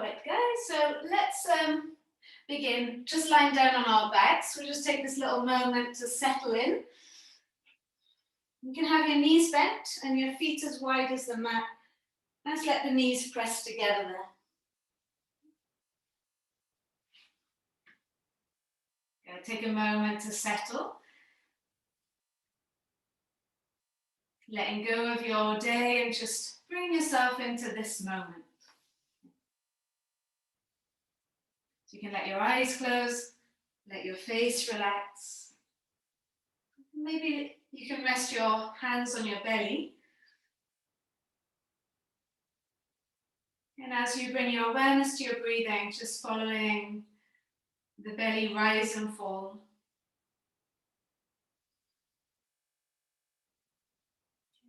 Right, guys, so let's begin just lying down on our backs. We'll just take this little moment to settle in. You can have your knees bent and your feet as wide as the mat. Let's let the knees press together there. Take a moment to settle. Letting go of your day and just bring yourself into this moment. So you can let your eyes close, let your face relax. Maybe you can rest your hands on your belly. And as you bring your awareness to your breathing, just following the belly rise and fall.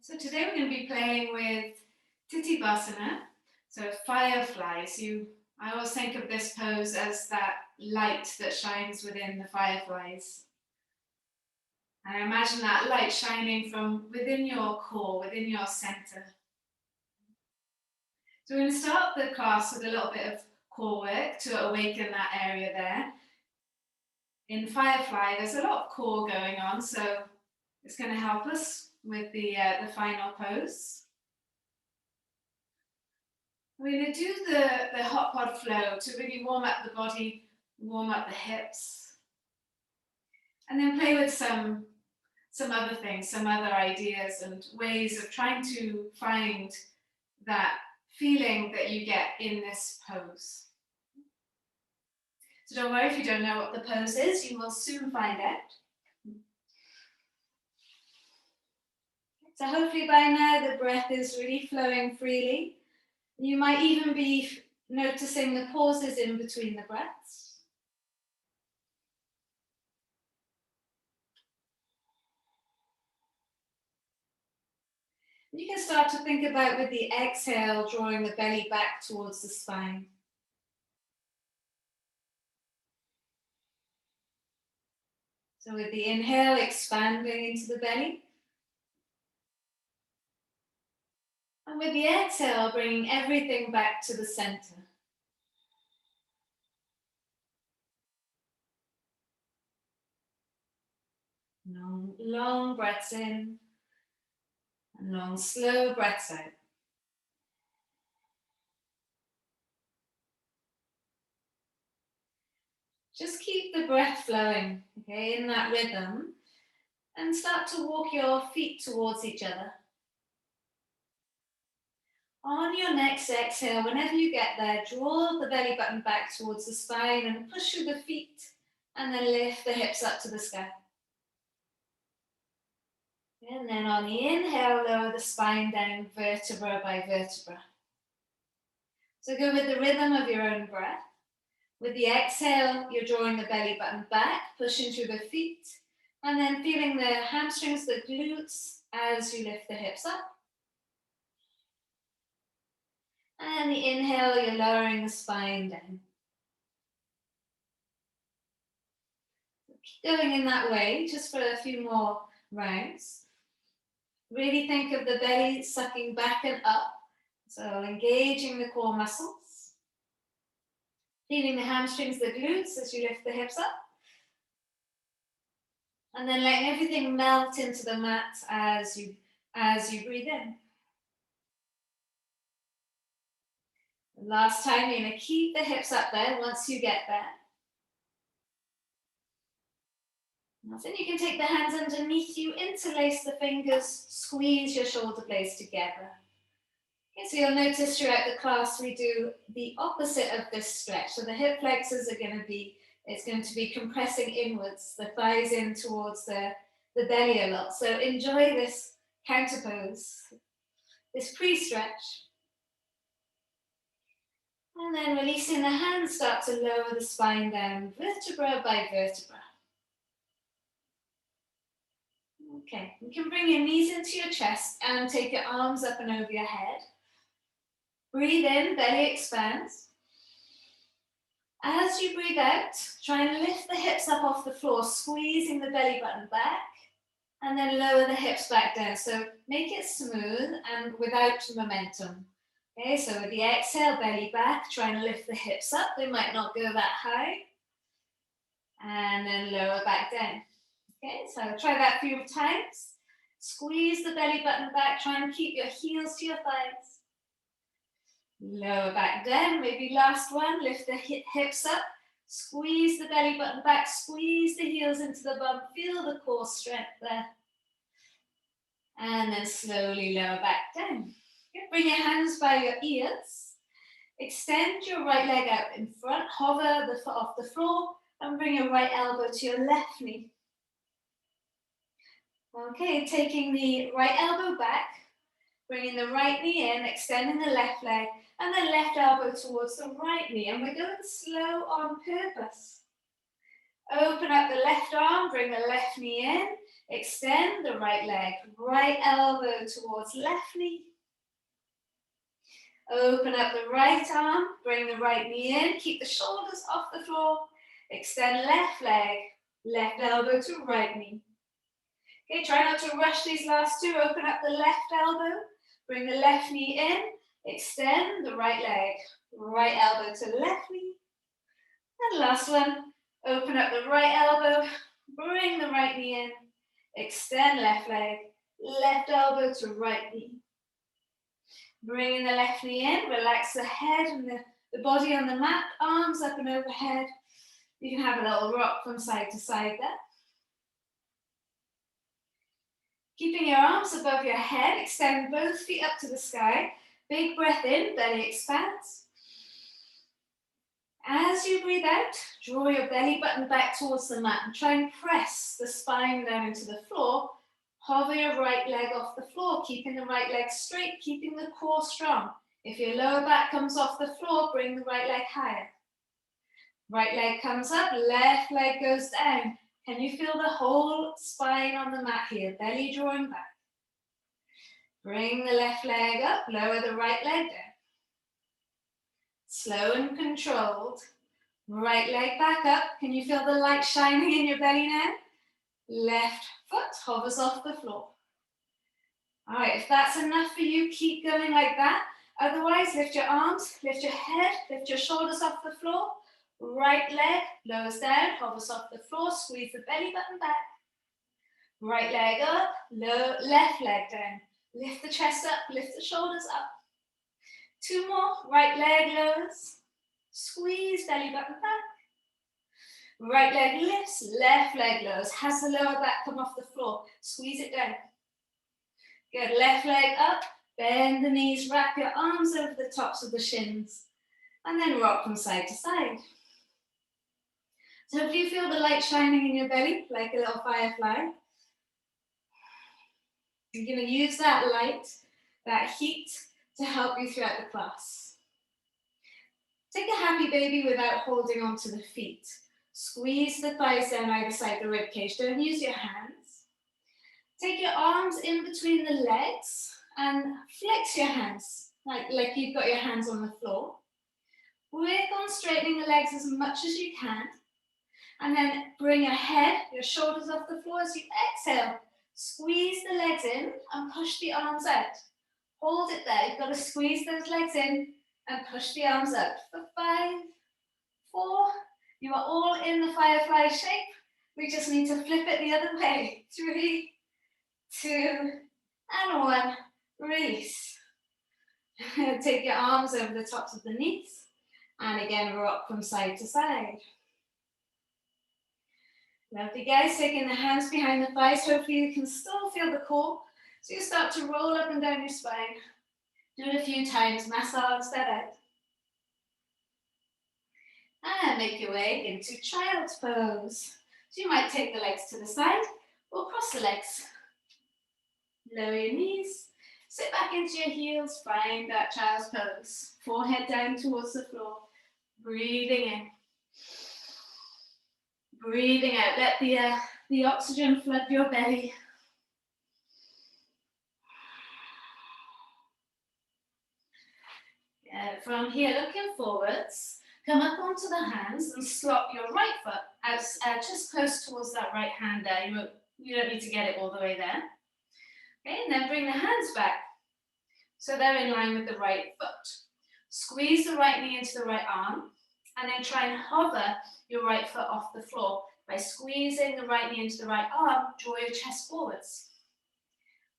So today we're going to be playing with Tittibhasana, so fireflies. I always think of this pose as that light that shines within the fireflies. And I imagine that light shining from within your core, within your center. So we're going to start the class with a little bit of core work to awaken that area there. In Firefly, there's a lot of core going on, so it's going to help us with the final pose. We're going to do the hot pod flow to really warm up the body, warm up the hips, and then play with some other things, some other ideas and ways of trying to find that feeling that you get in this pose. So don't worry if you don't know what the pose is, you will soon find out. So hopefully by now the breath is really flowing freely. You might even be noticing the pauses in between the breaths. You can start to think about with the exhale, drawing the belly back towards the spine. So with the inhale, expanding into the belly. And with the exhale, bringing everything back to the center. Long, long breaths in and long, slow breaths out. Just keep the breath flowing, okay, in that rhythm, and start to walk your feet towards each other. On your next exhale, whenever you get there, draw the belly button back towards the spine and push through the feet, and then lift the hips up to the sky. And then on the inhale, lower the spine down vertebra by vertebra. So go with the rhythm of your own breath. With the exhale, you're drawing the belly button back, pushing through the feet, and then feeling the hamstrings, the glutes, as you lift the hips up. And the inhale, you're lowering the spine down. Keep going in that way, just for a few more rounds. Really think of the belly sucking back and up, so engaging the core muscles. Feeling the hamstrings, the glutes, as you lift the hips up. And then letting everything melt into the mat as you breathe in. Last time, you're going to keep the hips up there once you get there. Then you can take the hands underneath you, interlace the fingers, squeeze your shoulder blades together. Okay, so you'll notice throughout the class we do the opposite of this stretch. So the hip flexors are going to be compressing inwards, the thighs in towards the belly a lot. So enjoy this counter pose, this pre-stretch. And then releasing the hands, start to lower the spine down, vertebra by vertebra. Okay, you can bring your knees into your chest and take your arms up and over your head. Breathe in, belly expands. As you breathe out, try and lift the hips up off the floor, squeezing the belly button back, and then lower the hips back down. So make it smooth and without momentum. Okay, so with the exhale, belly back, try and lift the hips up. They might not go that high. And then lower back down. Okay, so try that a few times. Squeeze the belly button back, try and keep your heels to your thighs. Lower back down, maybe last one, lift the hips up. Squeeze the belly button back, squeeze the heels into the bum, feel the core strength there. And then slowly lower back down. Okay, bring your hands by your ears. Extend your right leg out in front, hover the foot off the floor, and bring your right elbow to your left knee. Okay, taking the right elbow back, bringing the right knee in, extending the left leg, and the left elbow towards the right knee. And we're going slow on purpose. Open up the left arm, bring the left knee in, extend the right leg, right elbow towards left knee. Open up the right arm, bring the right knee in, keep the shoulders off the floor, extend left leg, left elbow to right knee. Okay, try not to rush these last two. Open up the left elbow, bring the left knee in, extend the right leg, right elbow to left knee. And last one, open up the right elbow, bring the right knee in, extend left leg, left elbow to right knee. Bringing the left knee in, relax the head and the body on the mat, arms up and overhead. You can have a little rock from side to side there. Keeping your arms above your head, extend both feet up to the sky. Big breath in, belly expands. As you breathe out, draw your belly button back towards the mat and try and press the spine down into the floor. Hover your right leg off the floor, keeping the right leg straight, keeping the core strong. If your lower back comes off the floor, bring the right leg higher. Right leg comes up, left leg goes down. Can you feel the whole spine on the mat here, belly drawing back? Bring the left leg up, lower the right leg down. Slow and controlled. Right leg back up. Can you feel the light shining in your belly now? Left foot hovers off the floor. All right, if that's enough for you, keep going like that. Otherwise, lift your arms, lift your head, lift your shoulders off the floor. Right leg lowers down, hovers off the floor, squeeze the belly button back. Right leg up, left leg down. Lift the chest up, lift the shoulders up. Two more, right leg lowers, squeeze belly button back. Right leg lifts, left leg lowers. Has the lower back come off the floor? Squeeze it down. Good, left leg up, bend the knees, wrap your arms over the tops of the shins, and then rock from side to side. So hopefully you feel the light shining in your belly, like a little firefly. You're going to use that light, that heat, to help you throughout the class. Take a happy baby without holding onto the feet. Squeeze the thighs down either side of the rib cage. Don't use your hands. Take your arms in between the legs and flex your hands, like you've got your hands on the floor. Work on straightening the legs as much as you can. And then bring your head, your shoulders off the floor as you exhale. Squeeze the legs in and push the arms out. Hold it there. You've got to squeeze those legs in and push the arms out. For 5, 4, you are all in the firefly shape. We just need to flip it the other way. 3, 2, and 1. Release. Take your arms over the tops of the knees. And again, rock from side to side. Lovely, guys. Taking the hands behind the thighs. Hopefully you can still feel the core. So you start to roll up and down your spine. Do it a few times. Massage that out. And make your way into child's pose. So you might take the legs to the side or cross the legs. Lower your knees. Sit back into your heels. Find that child's pose. Forehead down towards the floor. Breathing in. Breathing out. Let the oxygen flood your belly. From here, looking forwards, come up onto the hands and slop your right foot out, just close towards that right hand there. You don't need to get it all the way there. Okay, and then bring the hands back. so they're in line with the right foot. Squeeze the right knee into the right arm, and then try and hover your right foot off the floor. By squeezing the right knee into the right arm, draw your chest forwards.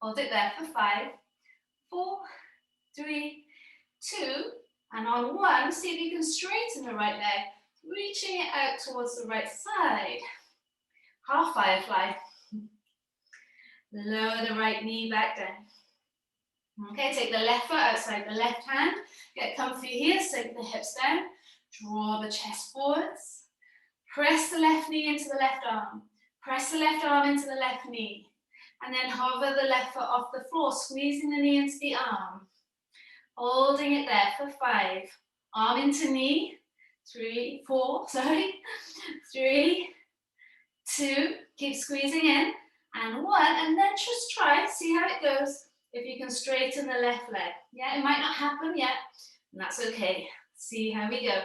Hold it there for 5, 4, 3, 2, and on 1, see if you can straighten the right leg, reaching it out towards the right side. Half firefly. Lower the right knee back down. Okay, take the left foot outside the left hand. Get comfy here, sink the hips down. Draw the chest forwards. Press the left knee into the left arm. Press the left arm into the left knee. And then hover the left foot off the floor, squeezing the knee into the arm. Holding it there for 5. Arm into knee. 3, 4, sorry. 3, 2, keep squeezing in. And 1, and then just try, see how it goes. If you can straighten the left leg. Yeah, it might not happen yet, and that's okay. See how we go.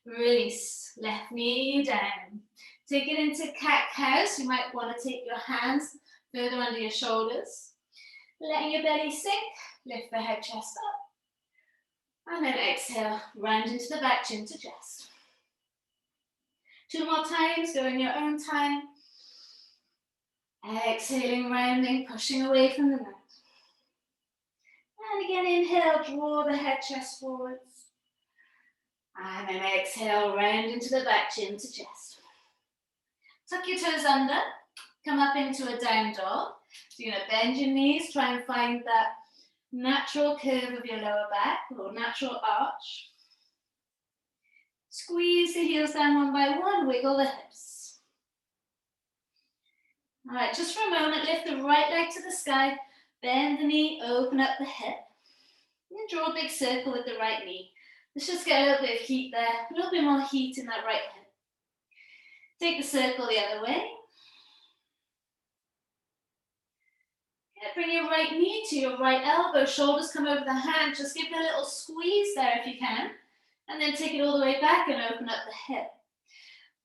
Release, left knee down. Take it into cat-cow, so you might want to take your hands further under your shoulders. Letting your belly sink, lift the head, chest up. And then exhale, round into the back, chin to chest. 2 more times, go in your own time. Exhaling, rounding, pushing away from the mat. And again, inhale, draw the head, chest forwards. And then exhale, round into the back, chin to chest. Tuck your toes under, come up into a down dog. So you're going to bend your knees, try and find that natural curve of your lower back, or natural arch. Squeeze the heels down one by one, wiggle the hips. All right, just for a moment, lift the right leg to the sky, bend the knee, open up the hip, and draw a big circle with the right knee. Let's just get a little bit of heat there, a little bit more heat in that right hip. Take the circle the other way. Bring your right knee to your right elbow, shoulders come over the hand, just give it a little squeeze there if you can, and then take it all the way back and open up the hip.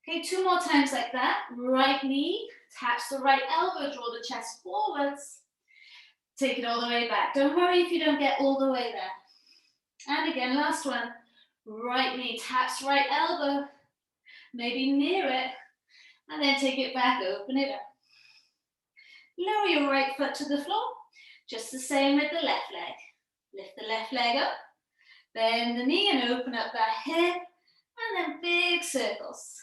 Okay, 2 more times like that. Right knee, taps the right elbow, draw the chest forwards. Take it all the way back. Don't worry if you don't get all the way there. And again, last one. Right knee, taps right elbow, maybe near it, and then take it back, open it up. Lower your right foot to the floor, just the same with the left leg. Lift the left leg up, bend the knee and open up that hip, and then big circles.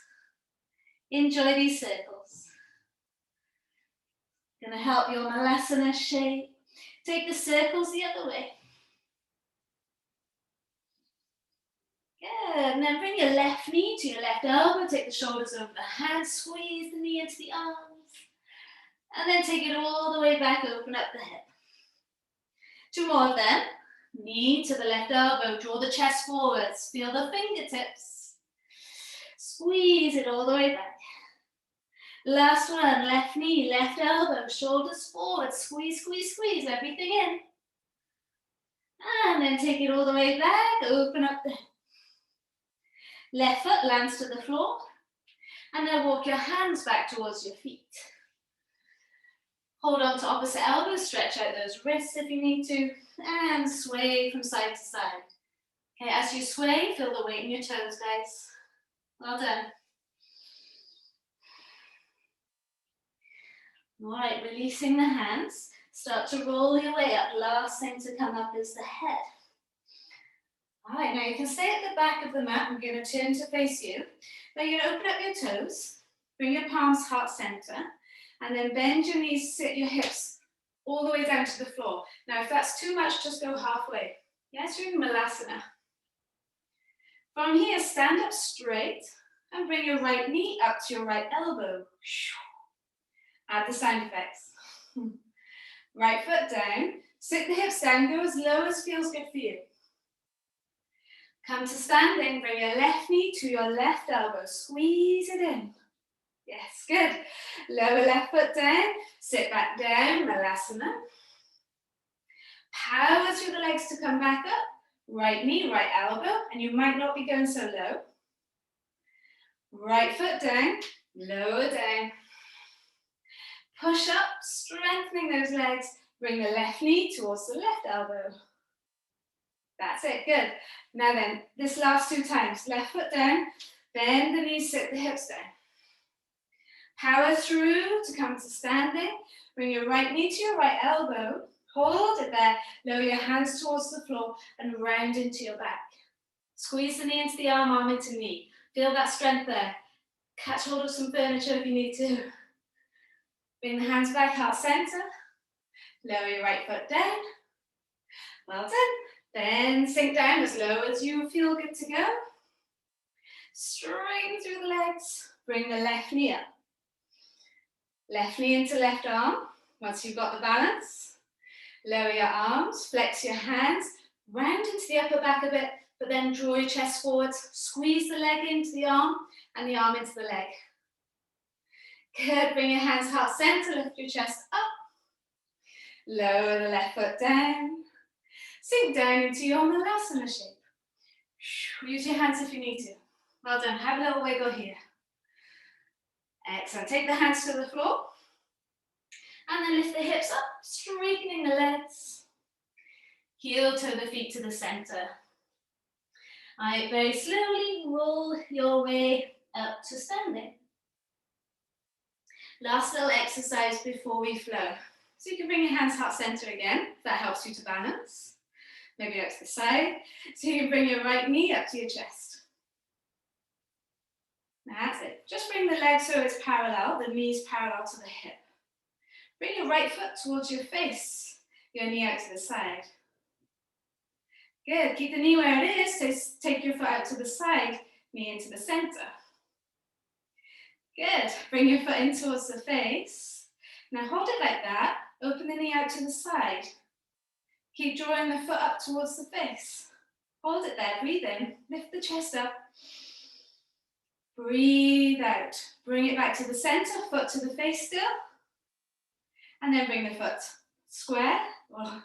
Enjoy these circles. Gonna help your malasana shape. Take the circles the other way. Good, and then bring your left knee to your left elbow, take the shoulders over the hands, squeeze the knee into the arms, and then take it all the way back, open up the hip. 2 more of them. Knee to the left elbow, draw the chest forwards, feel the fingertips. Squeeze it all the way back. Last one, left knee, left elbow, shoulders forward, squeeze, squeeze, squeeze, everything in. And then take it all the way back, open up the hip. Left foot lands to the floor, and then walk your hands back towards your feet. Hold on to opposite elbows, stretch out those wrists if you need to, and sway from side to side. Okay, as you sway, feel the weight in your toes, guys. Well done. All right, releasing the hands. Start to roll your way up. Last thing to come up is the head. All right, now you can stay at the back of the mat. I'm going to turn to face you. Now you're going to open up your toes, bring your palms heart center, and then bend your knees, sit your hips all the way down to the floor. Now, if that's too much, just go halfway. Yes, you're in Malasana. From here, stand up straight and bring your right knee up to your right elbow. Add the sound effects. Right foot down, sit the hips down, go as low as feels good for you. Come to standing, bring your left knee to your left elbow, squeeze it in. Yes, good. Lower left foot down, sit back down, Malasana. Power through the legs to come back up. Right knee, right elbow, and you might not be going so low. Right foot down, lower down. Push up, strengthening those legs, Bring the left knee towards the left elbow. That's it, good. Now then, this last 2 times, left foot down, bend the knees, sit the hips down. Power through to come to standing. Bring your right knee to your right elbow. Hold it there. Lower your hands towards the floor and round into your back. Squeeze the knee into the arm, arm into knee. Feel that strength there. Catch hold of some furniture if you need to. Bring the hands back, heart center. Lower your right foot down. Well done. Then sink down as low as you feel good to go. Straighten through the legs. Bring the left knee up. Left knee into left arm. Once you've got the balance, lower your arms, flex your hands, round into the upper back a bit, but then draw your chest forwards, squeeze the leg into the arm and the arm into the leg. Good, bring your hands heart center, lift your chest up. Lower the left foot down. Sink down into your Malasana shape. Use your hands if you need to. Well done, have a little wiggle here. Excellent, take the hands to the floor. And then lift the hips up, straightening the legs. Heel toe the feet to the center. All right, very slowly roll your way up to standing. Last little exercise before we flow. So you can bring your hands heart center again, if that helps you to balance. Maybe out to the side. So you can bring your right knee up to your chest. That's it. Just bring the leg so it's parallel, the knees parallel to the hip. Bring your right foot towards your face, your knee out to the side. Good, keep the knee where it is, so take your foot out to the side, knee into the center. Good, bring your foot in towards the face. Now hold it like that, open the knee out to the side. Keep drawing the foot up towards the face. Hold it there, breathe in, lift the chest up. Breathe out, bring it back to the center, foot to the face still. And then bring the foot square or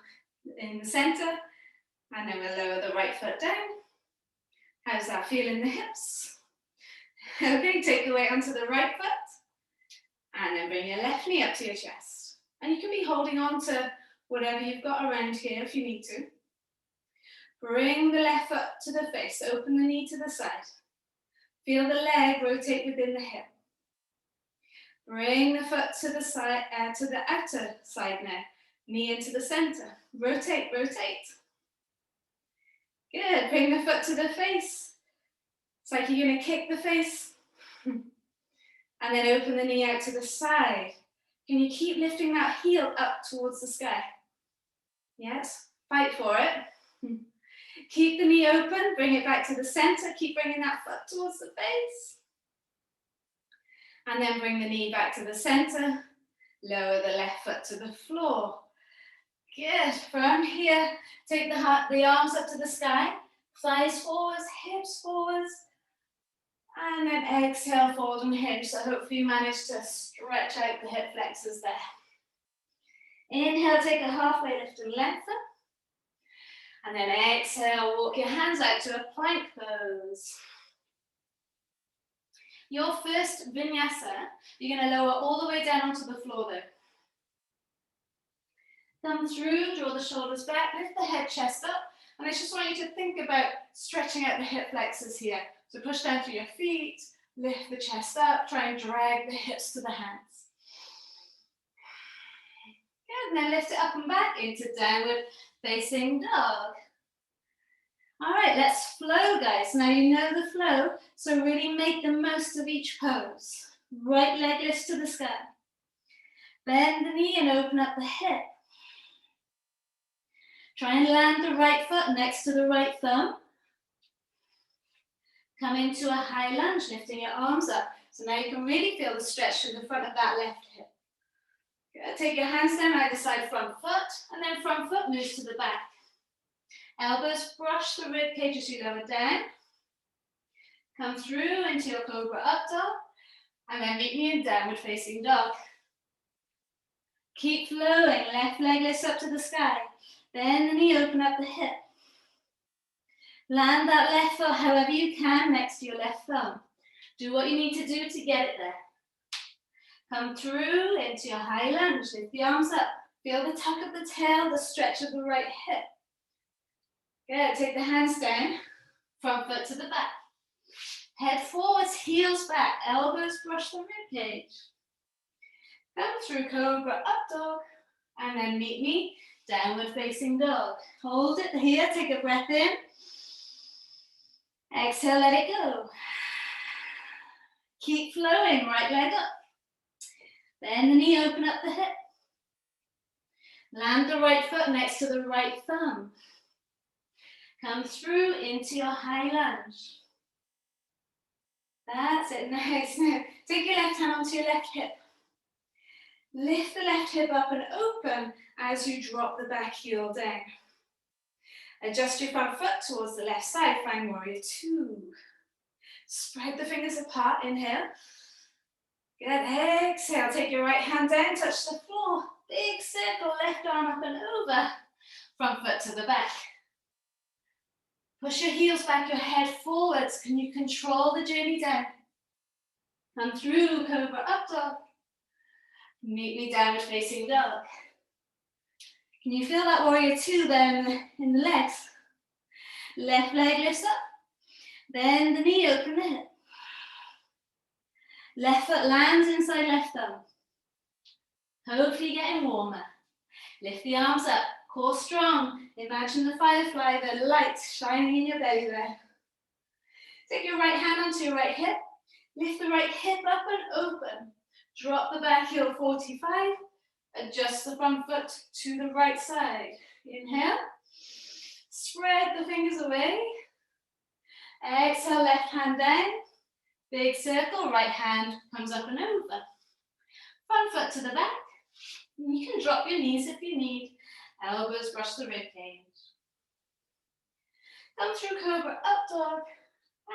in the center. And then we'll lower the right foot down. How's that feel in the hips? Okay, take your weight onto the right foot. And then bring your left knee up to your chest. And you can be holding on to whatever you've got around here if you need to. Bring the left foot to the face. Open the knee to the side. Feel the leg rotate within the hip. Bring the foot to the side, to the outer side now. Knee into the center. Rotate, rotate. Good. Bring the foot to the face. It's like you're going to kick the face. And then open the knee out to the side. Can you keep lifting that heel up towards the sky? Yes. Fight for it. Keep the knee open. Bring it back to the center. Keep bringing that foot towards the face. And then bring the knee back to the center. Lower the left foot to the floor. Good. From here, take the arms up to the sky. Thighs forwards, hips forwards. And then exhale, forward and hinge. So hopefully you manage to stretch out the hip flexors there. Inhale, take a halfway lift and lengthen. And then exhale, walk your hands out to a plank pose. Your first vinyasa, you're going to lower all the way down onto the floor though. Come through, draw the shoulders back, lift the head, chest up. And I just want you to think about stretching out the hip flexors here. So push down through your feet, lift the chest up, try and drag the hips to the hands. Good, and then lift it up and back into downward facing dog. All right, let's flow, guys. Now you know the flow, so really make the most of each pose. Right leg lifts to the sky. Bend the knee and open up the hip. Try and land the right foot next to the right thumb. Come into a high lunge, lifting your arms up. So now you can really feel the stretch to the front of that left hip. Good. Take your hands down either side, front foot, and then front foot moves to the back. Elbows brush the rib cage as you lower down. Come through into your cobra up dog, and then meet me in downward facing dog. Keep flowing, left leg lifts up to the sky. Bend the knee, open up the hip. Land that left foot however you can next to your left thumb. Do what you need to do to get it there. Come through into your high lunge, lift the arms up. Feel the tuck of the tail, the stretch of the right hip. Good, take the hands down, front foot to the back. Head forwards, heels back, elbows brush the ribcage. Come through cobra, up dog, and then meet me, downward facing dog. Hold it here, take a breath in. Exhale, let it go. Keep flowing, right leg up. Bend the knee, open up the hip. Land the right foot next to the right thumb. Come through into your high lunge. That's it, nice. Now, take your left hand onto your left hip. Lift the left hip up and open as you drop the back heel down. Adjust your front foot towards the left side, find warrior two. Spread the fingers apart, inhale. Good, exhale, take your right hand down, touch the floor. Big circle, left arm up and over. Front foot to the back. Push your heels back, your head forwards. Can you control the journey down? Come through, cobra, up dog. Meet me downward facing dog. Can you feel that warrior two there in the legs? Left leg lifts up. Bend the knee, open the hip. Left foot lands inside left thumb. Hopefully getting warmer. Lift the arms up, core strong. Imagine the firefly, the light shining in your belly there. Take your right hand onto your right hip. Lift the right hip up and open. Drop the back heel 45. Adjust the front foot to the right side. Inhale. Spread the fingers away. Exhale, left hand down. Big circle, right hand comes up and over. Front foot to the back. You can drop your knees if you need. Elbows brush the ribcage. Come through cobra, up dog.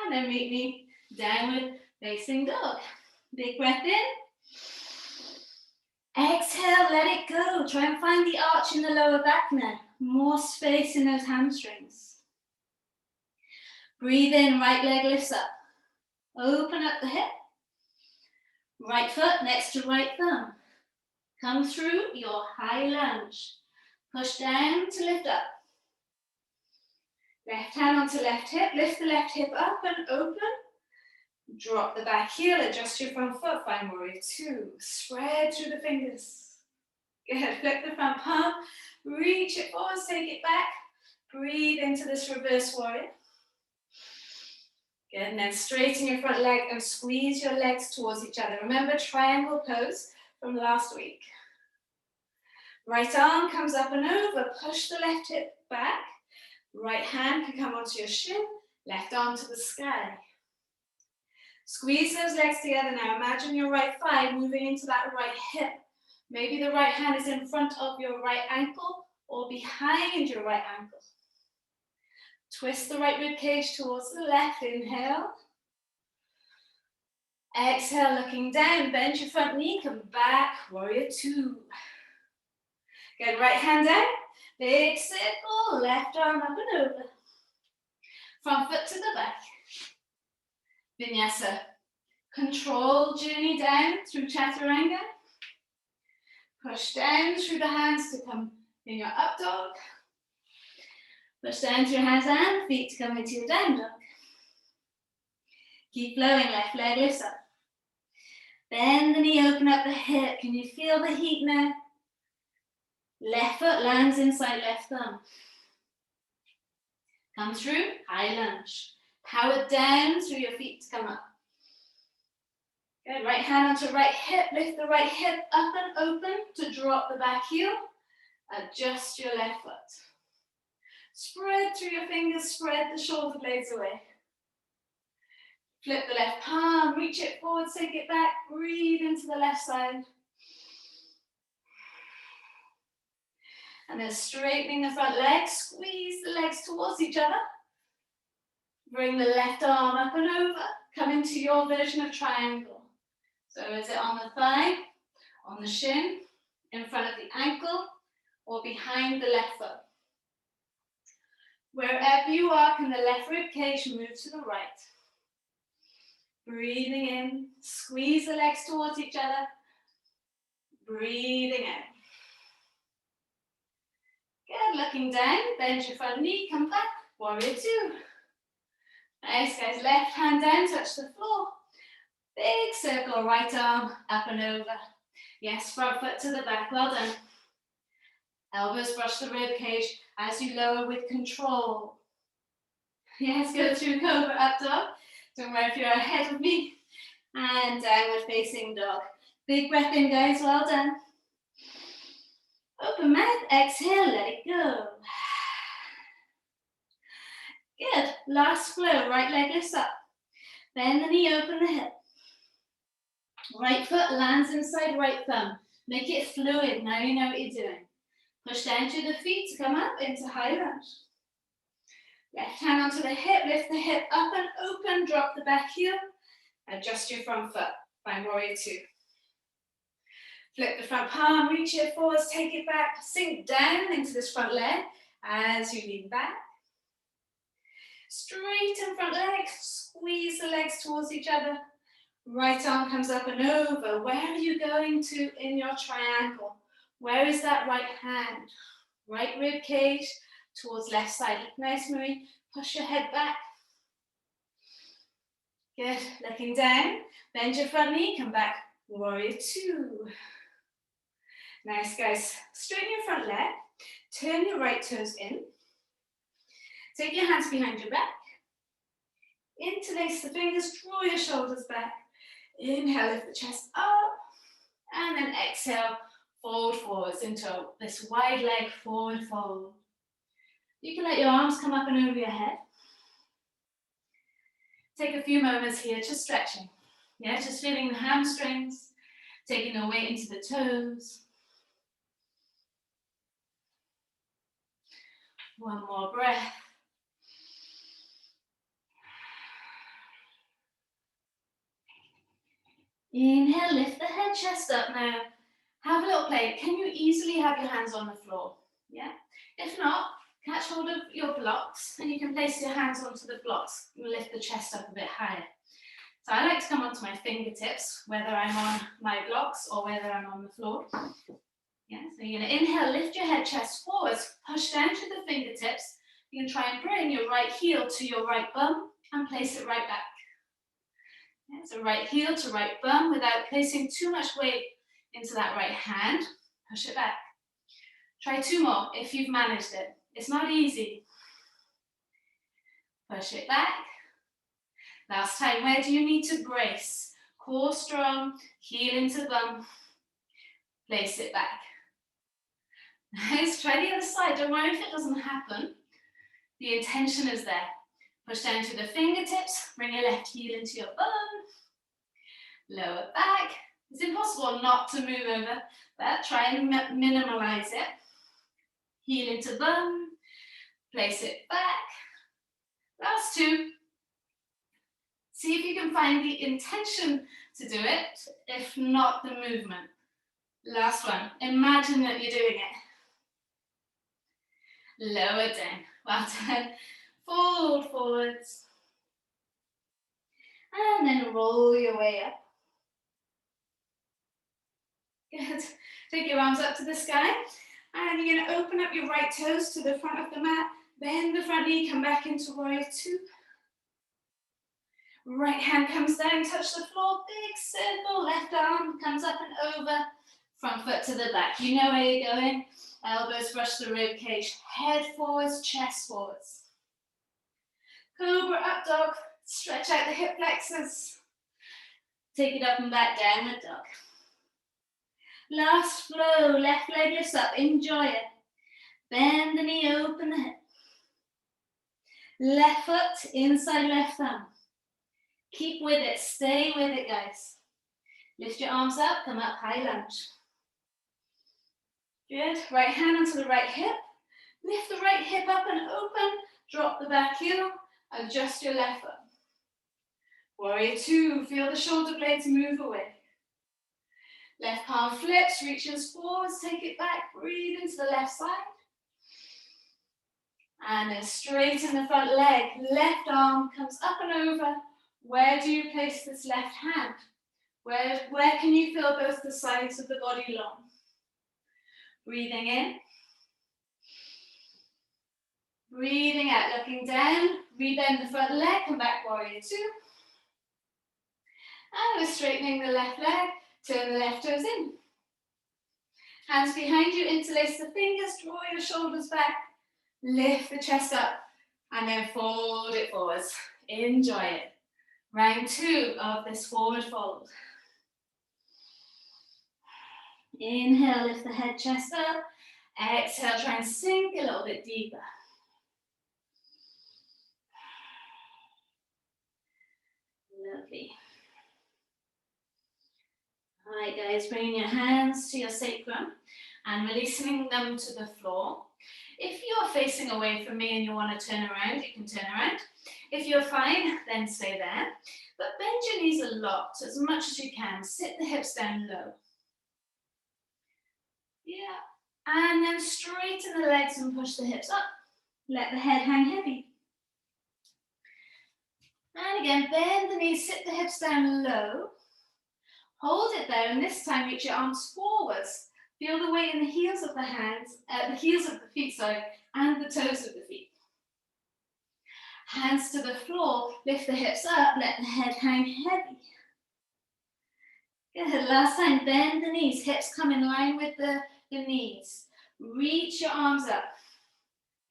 And then meet me downward facing dog. Big breath in. Exhale, let it go. Try and find the arch in the lower back now. More space in those hamstrings. Breathe in, right leg lifts up. Open up the hip. Right foot next to right thumb. Come through your high lunge. Push down to lift up. Left hand onto left hip. Lift the left hip up and open. Drop the back heel. Adjust your front foot. Find warrior two. Spread through the fingers. Good. Flip the front palm. Reach it forwards. Take it back. Breathe into this reverse warrior. Good, and then straighten your front leg and squeeze your legs towards each other. Remember triangle pose from last week. Right arm comes up and over. Push the left hip back. Right hand can come onto your shin. Left arm to the sky. Squeeze those legs together now. Imagine your right thigh moving into that right hip. Maybe the right hand is in front of your right ankle or behind your right ankle. Twist the right rib cage towards the left. Inhale. Exhale, looking down. Bend your front knee. Come back. Warrior two. Good. Right hand down. Big circle. Left arm up and over. Front foot to the back. Vinyasa. Control journey down through chaturanga. Push down through the hands to come in your up dog. Push down through your hands and feet to come into your down dog. Keep flowing, left leg lifts up. Bend the knee, open up the hip. Can you feel the heat now? Left foot lands inside left thumb. Come through, high lunge. Power down through your feet to come up. Good, right hand onto right hip. Lift the right hip up and open to drop the back heel. Adjust your left foot. Spread through your fingers, spread the shoulder blades away. Flip the left palm, reach it forward, take it back, breathe into the left side. And then straightening the front leg, squeeze the legs towards each other. Bring the left arm up and over, come into your version of triangle. So is it on the thigh, on the shin, in front of the ankle, or behind the left foot? Wherever you are, can the left rib cage move to the right? Breathing in, squeeze the legs towards each other. Breathing out. Good, looking down, bend your front knee, come back, warrior two. Nice, guys, left hand down, touch the floor. Big circle, right arm up and over. Yes, front foot to the back, well done. Elbows brush the rib cage as you lower with control. Yes, go through cobra up dog. Don't worry if you're ahead of me. And downward facing dog. Big breath in, guys, well done. Open mouth, exhale, let it go. Good, last flow, right leg lifts up. Bend the knee, open the hip. Right foot lands inside right thumb. Make it fluid, now you know what you're doing. Push down through the feet to come up into high lunge. Left hand onto the hip, lift the hip up and open, drop the back heel. Adjust your front foot, find warrior two. Flip the front palm, reach it forwards, take it back, sink down into this front leg as you lean back. Straighten front leg, squeeze the legs towards each other. Right arm comes up and over. Where are you going to in your triangle? Where is that right hand? Right rib cage towards left side. Look nice, Marie. Push your head back. Good. Looking down. Bend your front knee. Come back. Warrior two. Nice, guys. Straighten your front leg. Turn your right toes in. Take your hands behind your back. Interlace the fingers. Draw your shoulders back. Inhale, lift the chest up. And then exhale, fold forwards into this wide leg forward fold. You can let your arms come up and over your head. Take a few moments here, just stretching. Yeah, just feeling the hamstrings, taking the weight into the toes. One more breath. Inhale, lift the head, chest up now. Have a little play. Can you easily have your hands on the floor? Yeah. If not, catch hold of your blocks and you can place your hands onto the blocks and lift the chest up a bit higher. So I like to come onto my fingertips, whether I'm on my blocks or whether I'm on the floor. Yeah, so you're going to inhale, lift your head, chest forwards, push down to the fingertips. You can try and bring your right heel to your right bum and place it right back. Yeah, so right heel to right bum without placing too much weight into that right hand. Push it back. Try two more if you've managed it. It's not easy. Push it back. Last time, where do you need to brace? Core strong, heel into bum. Place it back. Nice, try the other side. Don't worry if it doesn't happen. The intention is there. Push down to the fingertips, bring your left heel into your bum. Lower back. It's impossible not to move over, but try and minimize it. Heel into bum, place it back. Last two. See if you can find the intention to do it, if not the movement. Last one. Imagine that you're doing it. Lower down. Well done. Fold forwards. And then roll your way up. Good. Take your arms up to the sky. And you're going to open up your right toes to the front of the mat. Bend the front knee, come back into warrior two. Right hand comes down, touch the floor, big circle. Left arm comes up and over. Front foot to the back. You know where you're going. Elbows brush the rib cage. Head forwards, chest forwards. Cobra up dog. Stretch out the hip flexors. Take it up and back, downward dog. Last flow, left leg lifts up, enjoy it. Bend the knee, open the hip. Left foot, inside left thumb. Keep with it, stay with it, guys. Lift your arms up, come up, high lunge. Good, right hand onto the right hip. Lift the right hip up and open, drop the back heel, adjust your left foot. Warrior two, feel the shoulder blades move away. Left palm flips, reaches forwards, take it back, breathe into the left side. And then straighten the front leg. Left arm comes up and over. Where do you place this left hand? Where can you feel both the sides of the body long? Breathing in. Breathing out, looking down. Rebend the front leg, come back, warrior two. And we're straightening the left leg, turn the left toes in. Hands behind you, interlace the fingers, draw your shoulders back, lift the chest up, and then fold it forwards. Enjoy it. Round two of this forward fold. Inhale, lift the head, chest up. Exhale, try and sink a little bit deeper. Lovely. All right, guys, bringing your hands to your sacrum and releasing them to the floor. If you're facing away from me and you want to turn around, you can turn around. If you're fine, then stay there. But bend your knees a lot, as much as you can. Sit the hips down low. Yeah. And then straighten the legs and push the hips up. Let the head hang heavy. And again, bend the knees, sit the hips down low. Hold it there, and this time reach your arms forwards. Feel the weight in the heels of the hands, the heels of the feet, and the toes of the feet. Hands to the floor, lift the hips up, let the head hang heavy. Good, last time, bend the knees, hips come in line with the knees. Reach your arms up.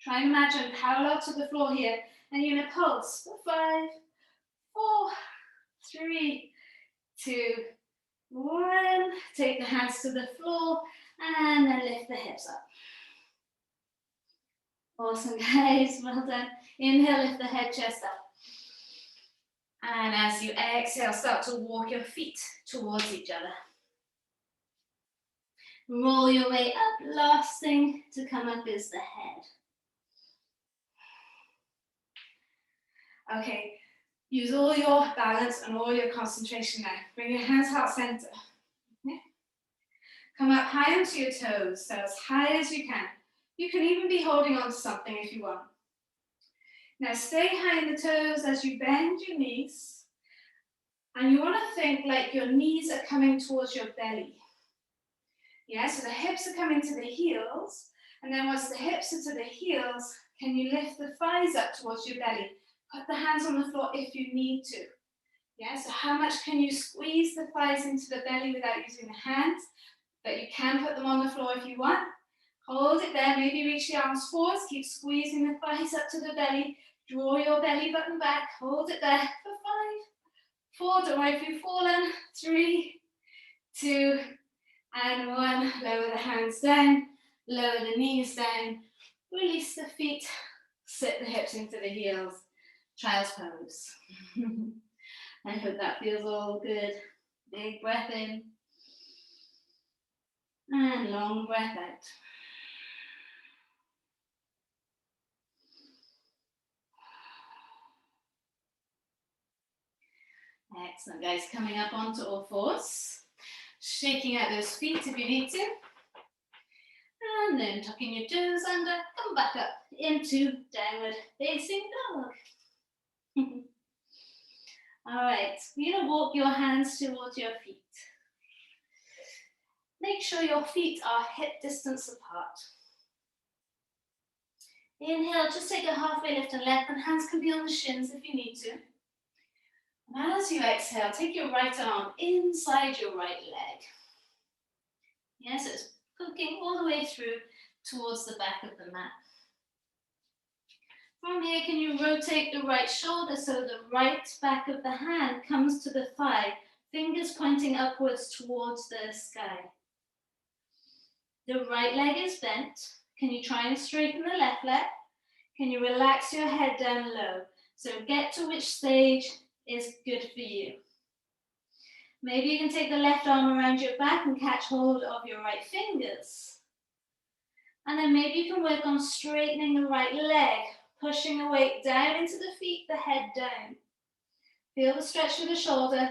Try and imagine parallel to the floor here, and you're gonna pulse for 5, 4, 3, 2, 1. Take the hands to the floor, and then lift the hips up. Awesome, guys, well done. Inhale, lift the head, chest up. And as you exhale, start to walk your feet towards each other. Roll your way up. Last thing to come up is the head. Okay, use all your balance and all your concentration now. Bring your hands heart center. Okay. Come up high onto your toes, so as high as you can. You can even be holding on to something if you want. Now stay high in the toes as you bend your knees. And you want to think like your knees are coming towards your belly. Yeah, so the hips are coming to the heels. And then once the hips are to the heels, can you lift the thighs up towards your belly? Put the hands on the floor if you need to. Yeah, so how much can you squeeze the thighs into the belly without using the hands? But you can put them on the floor if you want. Hold it there, maybe reach the arms forwards, keep squeezing the thighs up to the belly. Draw your belly button back, hold it there for 5, 4, don't worry if you've fallen, 3, 2, and 1. Lower the hands down, lower the knees down, release the feet, sit the hips into the heels, child's pose. I hope that feels all good. Big breath in, and long breath out. Excellent, guys. Coming up onto all fours. Shaking out those feet if you need to. And then tucking your toes under. Come back up into downward facing dog. All right, we're going to walk your hands towards your feet. Make sure your feet are hip distance apart. Inhale, just take a halfway lift and left, and hands can be on the shins if you need to. And as you exhale, take your right arm inside your right leg. Yes, it's poking all the way through towards the back of the mat. From here, can you rotate the right shoulder so the right back of the hand comes to the thigh, fingers pointing upwards towards the sky. The right leg is bent. Can you try and straighten the left leg? Can you relax your head down low? So get to which stage is good for you. Maybe you can take the left arm around your back and catch hold of your right fingers. And then maybe you can work on straightening the right leg, pushing the weight down into the feet, the head down. Feel the stretch of the shoulder,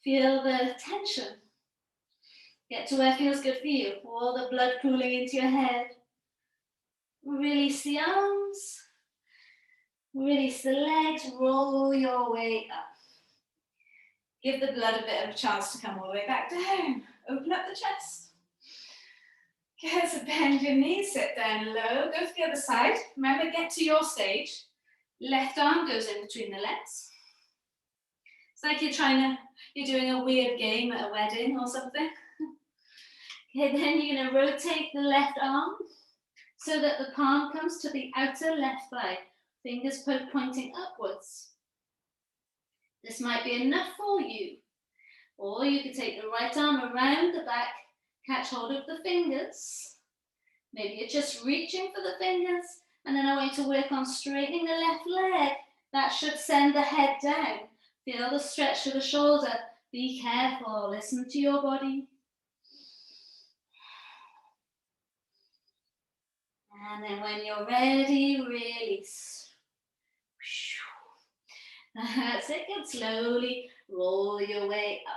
feel the tension. Get to where feels good for you. All the blood pooling into your head. Release the arms. Release the legs, roll your way up. Give the blood a bit of a chance to come all the way back down. Open up the chest. Good, so bend your knees, sit down low, go to the other side. Remember, get to your stage. Left arm goes in between the legs. It's like you're doing a weird game at a wedding or something. Okay, then you're going to rotate the left arm so that the palm comes to the outer left thigh, fingers pointing upwards. This might be enough for you. Or you could take the right arm around the back, catch hold of the fingers. Maybe you're just reaching for the fingers, and then I want you to work on straightening the left leg. That should send the head down. Feel the stretch to the shoulder. Be careful, listen to your body. And then when you're ready, release. That's it, good. Slowly roll your way up.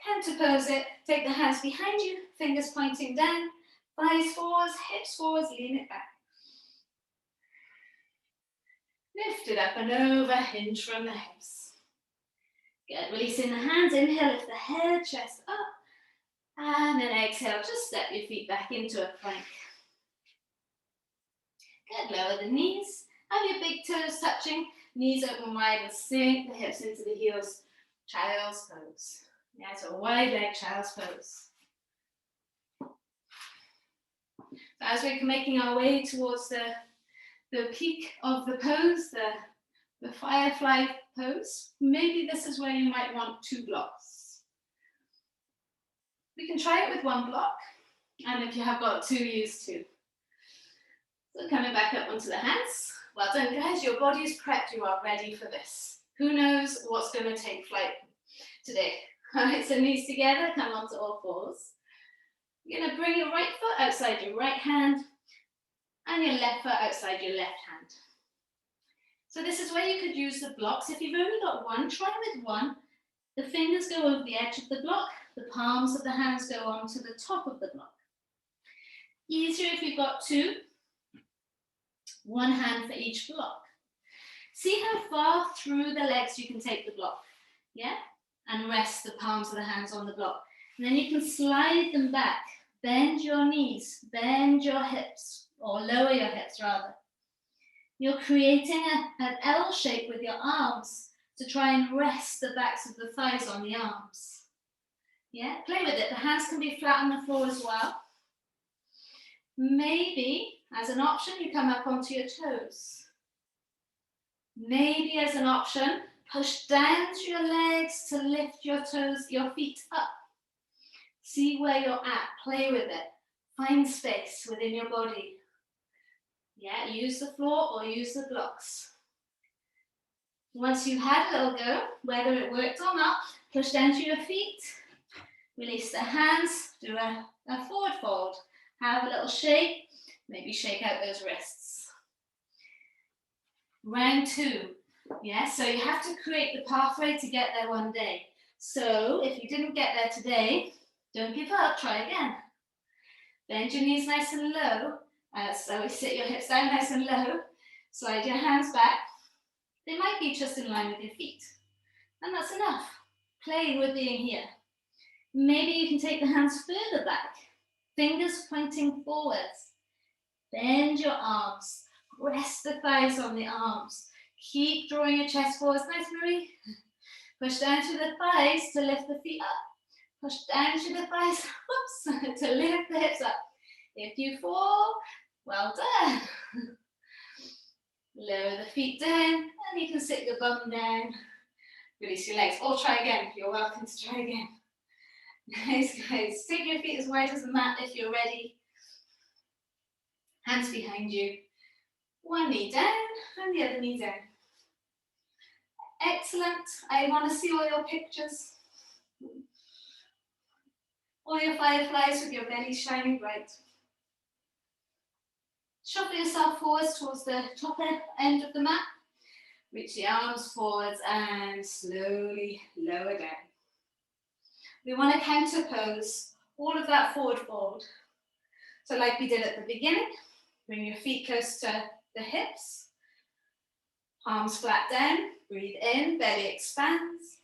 Counter pose it. Take the hands behind you, fingers pointing down, thighs forwards, hips forwards, lean it back. Lift it up and over, hinge from the hips. Good, releasing the hands, inhale, lift the head, chest up. And then exhale, just step your feet back into a plank. Good, lower the knees. Have your big toes touching, knees open wide and sink the hips into the heels. Child's pose. Yeah, so wide leg child's pose. So as we're making our way towards the peak of the pose, the firefly pose, maybe this is where you might want 2 blocks. We can try it with 1 block, and if you have got 2, use 2. So coming back up onto the hands. Well done, guys. Your body is prepped. You are ready for this. Who knows what's going to take flight today? All right, so knees together, come onto all fours. You're going to bring your right foot outside your right hand and your left foot outside your left hand. So this is where you could use the blocks. If you've only got 1, try with 1. The fingers go over the edge of the block. The palms of the hands go onto the top of the block. Easier if you've got 2. 1 hand for each block. See how far through the legs you can take the block. Yeah? And rest the palms of the hands on the block. And then you can slide them back. Bend your knees, bend your hips, or lower your hips rather. You're creating an L shape with your arms to try and rest the backs of the thighs on the arms. Yeah, play with it. The hands can be flat on the floor as well. Maybe, as an option, you come up onto your toes. Maybe as an option, push down through your legs to lift your toes, your feet up. See where you're at, play with it. Find space within your body. Yeah, use the floor or use the blocks. Once you've had a little go, whether it worked or not, push down through your feet. Release the hands, do a forward fold. Have a little shake, maybe shake out those wrists. Round 2. Yeah, so you have to create the pathway to get there one day. So if you didn't get there today, don't give up, try again. Bend your knees nice and low. So sit your hips down nice and low. Slide your hands back. They might be just in line with your feet. And that's enough. Play with being here. Maybe you can take the hands further back. Fingers pointing forwards. Bend your arms. Rest the thighs on the arms. Keep drawing your chest forwards. Nice, Marie. Push down to the thighs to lift the feet up. Push down to the thighs, whoops, to lift the hips up. If you fall, well done. Lower the feet down, and you can sit your bum down. Release your legs, or try again. You're welcome to try again. Nice, guys. Take your feet as wide as the mat if you're ready. Hands behind you. One knee down, and the other knee down. Excellent. I want to see all your pictures. All your fireflies with your belly shining bright. Shuffle yourself forwards towards the top end of the mat. Reach the arms forwards and slowly lower down. We want to counter pose all of that forward fold. So like we did at the beginning, bring your feet close to the hips. Arms flat down, breathe in, belly expands.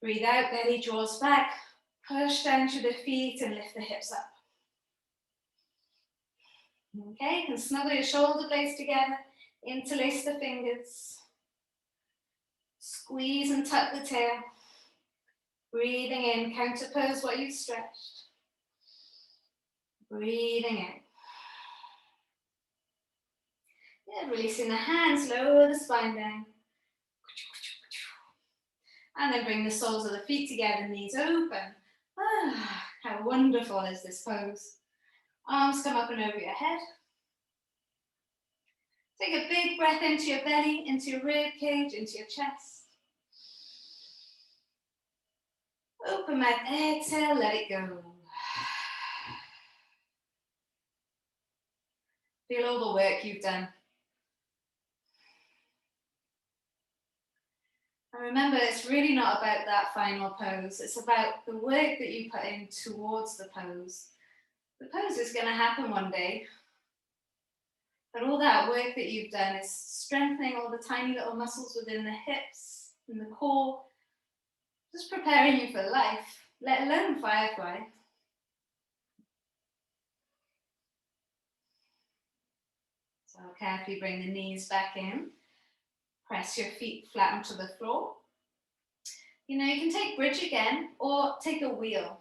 Breathe out, belly draws back. Push down through the feet and lift the hips up. Okay, you can snuggle your shoulder blades together, interlace the fingers. Squeeze and tuck the tail. Breathing in, counter pose what you've stretched. Breathing in. Yeah, releasing the hands, lower the spine down. And then bring the soles of the feet together, knees open. Ah, how wonderful is this pose? Arms come up and over your head. Take a big breath into your belly, into your rib cage, into your chest. Open mouth, exhale, let it go. Feel all the work you've done. And remember, it's really not about that final pose. It's about the work that you put in towards the pose. The pose is going to happen one day. But all that work that you've done is strengthening all the tiny little muscles within the hips and the core, just preparing you for life, let alone Firefly. So carefully bring the knees back in. Press your feet flat onto the floor. You know, you can take bridge again or take a wheel.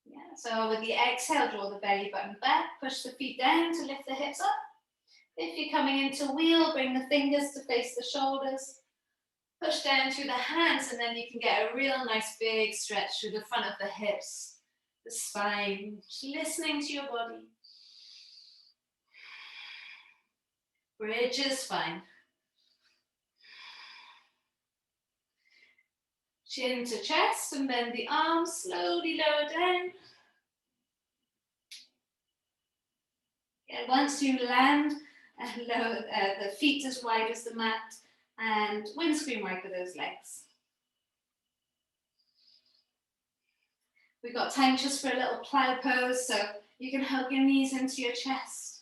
Yeah, so with the exhale, draw the belly button back, push the feet down to lift the hips up. If you're coming into wheel, bring the fingers to face the shoulders. Push down through the hands, and then you can get a real nice big stretch through the front of the hips, the spine, just listening to your body. Bridge is fine. Chin to chest and bend the arms, slowly lower down. And once you land, lower the feet as wide as the mat and windscreen wiper those legs. We've got time just for a little plow pose, so you can hug your knees into your chest.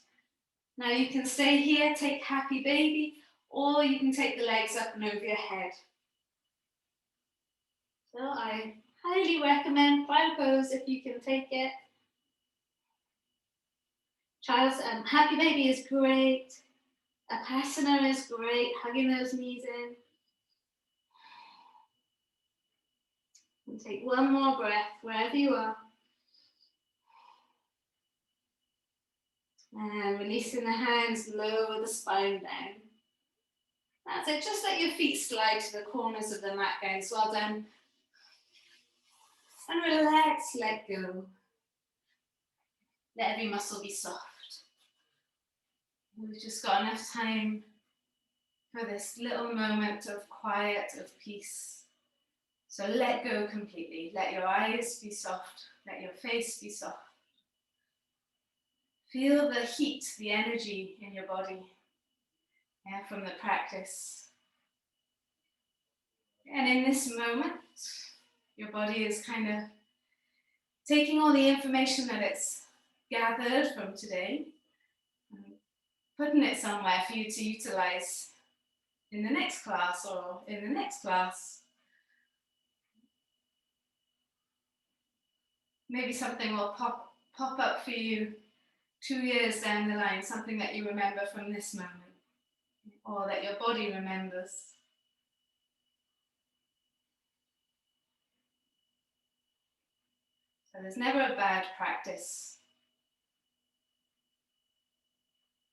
Now you can stay here, take happy baby, or you can take the legs up and over your head. So I highly recommend plow pose if you can take it. Child's happy baby is great. Tittibhasana is great, hugging those knees in. And take one more breath wherever you are. And releasing the hands, lower the spine down. That's it, just let your feet slide to the corners of the mat, guys. Well done. And relax, let go. Let every muscle be soft. We've just got enough time for this little moment of quiet, of peace. So let go completely. Let your eyes be soft. Let your face be soft. Feel the heat, the energy in your body from the practice. And in this moment, your body is kind of taking all the information that it's gathered from today and putting it somewhere for you to utilize in the next class or in the next class. Maybe something will pop up for you 2 years down the line, something that you remember from this moment or that your body remembers. So there's never a bad practice.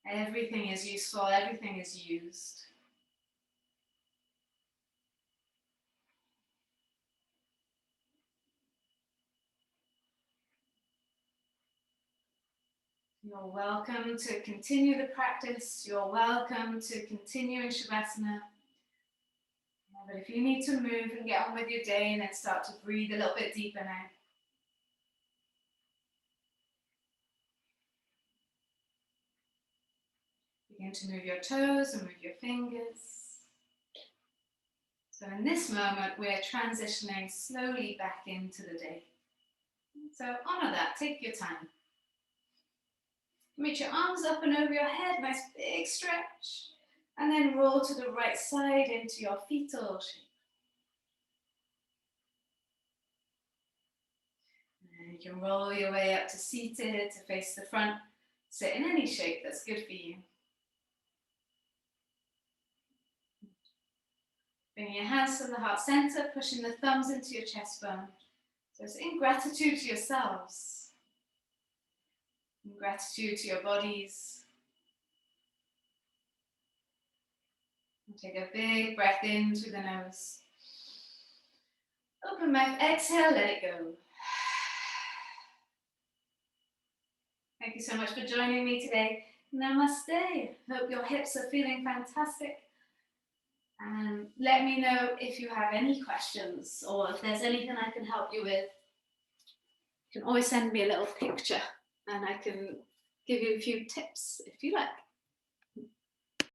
Everything is useful, everything is used. You're welcome to continue the practice. You're welcome to continue in Shavasana. But if you need to move and get on with your day and then start to breathe a little bit deeper now. Begin to move your toes and move your fingers. So in this moment, we're transitioning slowly back into the day. So honor that, take your time. Reach your arms up and over your head, nice big stretch. And then roll to the right side into your fetal shape. You can roll your way up to seated, to face the front. Sit in any shape that's good for you. Bringing your hands to the heart center, pushing the thumbs into your chest bone. So it's in gratitude to yourselves, in gratitude to your bodies. And take a big breath in through the nose. Open mouth, exhale, let it go. Thank you so much for joining me today. Namaste. Hope your hips are feeling fantastic. And let me know if you have any questions or if there's anything I can help you with. You can always send me a little picture and I can give you a few tips if you like.